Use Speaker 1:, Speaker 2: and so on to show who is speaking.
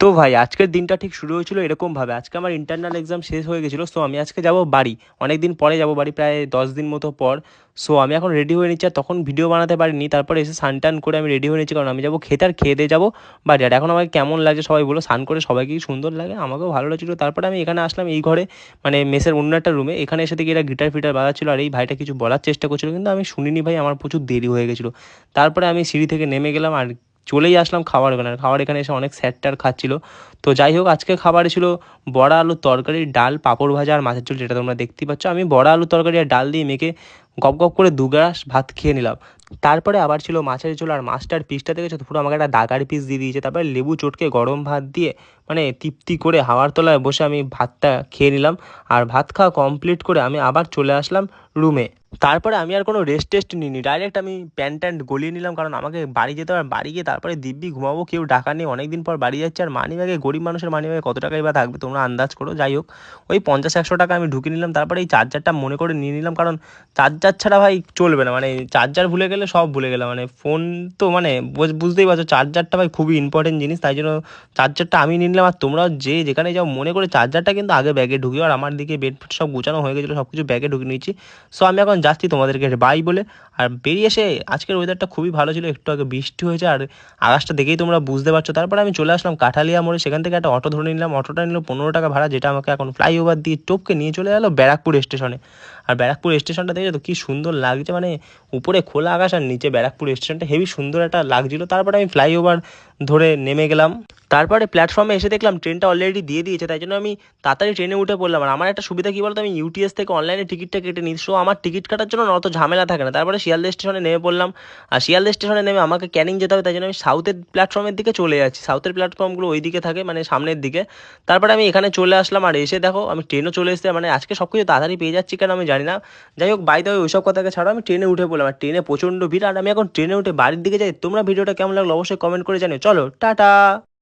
Speaker 1: তো ভাই আজকের দিনটা ঠিক শুরু হয়েছিল এরকমভাবে। আজকে আমার ইন্টারনাল এক্সাম শেষ হয়ে গেছিলো। সো আমি আজকে যাব বাড়ি। অনেক দিন পরে যাব বাড়ি, প্রায় 10 দিন মতো পর। সো আমি এখন রেডি হয়ে নিচ্ছি, আর তখন ভিডিও বানাতে পারিনি। তারপরে এসে স্নান টান করে আমি রেডি হয়ে নিচ্ছি, কারণ আমি যাবো খেতে, আর খেয়ে দিয়ে যাবো বাড়ি। আর এখন আমাকে কেমন লাগছে সবাই বলো, স্নান করে সবাইকেই সুন্দর লাগে, আমাকেও ভালো লাগছিলো। তারপরে আমি এখানে আসলাম এই ঘরে, মানে মেসের অন্য একটা রুমে। এখানে এসে দেখি এরা গিটার ফিটার বাজাচ্ছিলো, আর এই ভাইটা কিছু বলার চেষ্টা করছিল, কিন্তু আমি শুনিনি ভাই, আমার প্রচুর দেরি হয়ে গেছিলো। তারপরে আমি সিঁড়ি থেকে নেমে গেলাম আর চলেই আসলাম খাবার ওখানে। আর খাবার এখানে এসে অনেক স্যার ট্যার খাচ্ছিল। তো যাই হোক, আজকে খাবারে ছিল বড়া আলুর তরকারি, ডাল, পাঁপড় ভাজা আর মাছের ঝোল, যেটা তোমরা দেখতেই পাচ্ছ। আমি বড়া আলুর তরকারি আর ডাল দিয়ে মেখে গপ গপ করে 2 গ্লাস ভাত খেয়ে নিলাম। তারপরে আবার ছিল মাছের ঝোল, আর মাছটার পিসটা দেখেছো তো, পুরো আমাকে একটা দাগার পিস দিয়ে দিয়েছে। তারপরে লেবু চটকে গরম ভাত দিয়ে মানে তৃপ্তি করে হাওয়ার তলায় বসে আমি ভাতটা খেয়ে নিলাম। আর ভাত খাওয়া কমপ্লিট করে আমি আবার চলে আসলাম রুমে। তারপরে আমি আর কোনো রেস্ট টেস্ট নিইনি, ডাইরেক্ট আমি প্যান্ট ট্যান্ট গলিয়ে নিলাম, কারণ আমাকে বাড়ি যেতে হবে। আর বাড়ি গিয়ে তারপরে দিব্যি ঘুমাবো, কেউ ডাকা নেই, অনেকদিন পর বাড়ি যাচ্ছে। আর মানি ব্যাগে, গরিব মানুষের মানি ব্যাগে কত টাকাই বা থাকবে তোমরা আন্দাজ করো। যাই হোক, ওই 50-100 টাকা আমি ঢুকে নিলাম। তারপরে এই চার্জারটা মনে করে নিয়ে নিলাম, কারণ চার্জার ছাড়া ভাই চলবে না। মানে চার্জার ভুলে গেলে সব ভুলে গেলাম, মানে ফোন তো মানে বুঝতেই পারছো, চার্জারটা ভাই খুবই ইম্পর্টেন্ট জিনিস। তাই জন্য চার্জারটা আমি নিয়ে নিলাম। আর তোমরাও যে যেখানে যাও মনে করে চার্জারটা কিন্তু আগে ব্যাগে ঢুকিও। আর আমার দিকে বেড ফেড সব গোছানো হয়ে গেছিলো, সব কিছু ব্যাগে ঢুকিয়ে নিয়েছি। সো আমি এখন যাচ্ছি তোমাদেরকে বাই বলে। আর বেরিয়ে এসে আজকের ওয়েদারটা খুবই ভালো ছিল, একটু আগে বৃষ্টি হয়েছে, আর আকাশটা দেখেই তোমরা বুঝতে পারছো। তারপরে আমি চলে আসলাম কাঠালিয়া মোড়ে, সেখান থেকে একটা অটো ধরে নিলাম। অটোটা নিল 15 টাকা ভাড়া, যেটা আমাকে এখন ফ্লাইওভার দিয়ে টপকে নিয়ে চলে গেলো ব্যারাকপুর স্টেশনে। আর ব্যারাকপুর স্টেশনটা দেখে তো কী সুন্দর লাগছে, মানে উপরে খোলা আকাশ আর নিচে ব্যারাকপুর স্টেশনটা, হেবি সুন্দর একটা লাগছিল। তারপরে আমি ফ্লাইওভার ধরে নেমে গেলাম। তারপরে প্ল্যাটফর্মে এসে দেখলাম ট্রেনটা অলরেডি দিয়ে দিয়েছে, তাই জন্য আমি তাড়াতাড়ি ট্রেনে উঠে পড়লাম। আর আমার একটা সুবিধা কী বলতো, আমি ইউটিএস থেকে অনলাইনে টিকিটটা কেটে নিই। সো আমার টিকিট কাটার জন্য অত ঝামেলা থাকে না। তারপরে শিয়ালদা স্টেশনে নেমে পড়লাম। আর শিয়ালদা স্টেশনে নেমে আমাকে ক্যানিং যেতে হবে, তাই জন্য আমি সাউথের প্ল্যাটফর্মের দিকে চলে যাচ্ছি। সাউথের প্ল্যাটফর্মগুলো ওই দিকে থাকে, মানে সামনের দিকে। তারপরে আমি এখানে চলে আসলাম, আর এসে দেখো আমি ট্রেনও চলে এসেছে। মানে আজকে সব কিছু তাড়াতাড়ি পেয়ে যাচ্ছি কেন আমি জানি না। যাই হোক, বাই দ্য ওয়ে ওইসব কথাকে ছাড়া আমি ট্রেনে উঠে পড়লাম। আর ট্রেনে প্রচণ্ড ভিড়, আর আমি এখন ট্রেনে উঠে বাড়ির দিকে যাই। তোমরা ভিডিওটা কেমন লাগলো অবশ্যই কমেন্ট করে জানিও। চলো টাটা।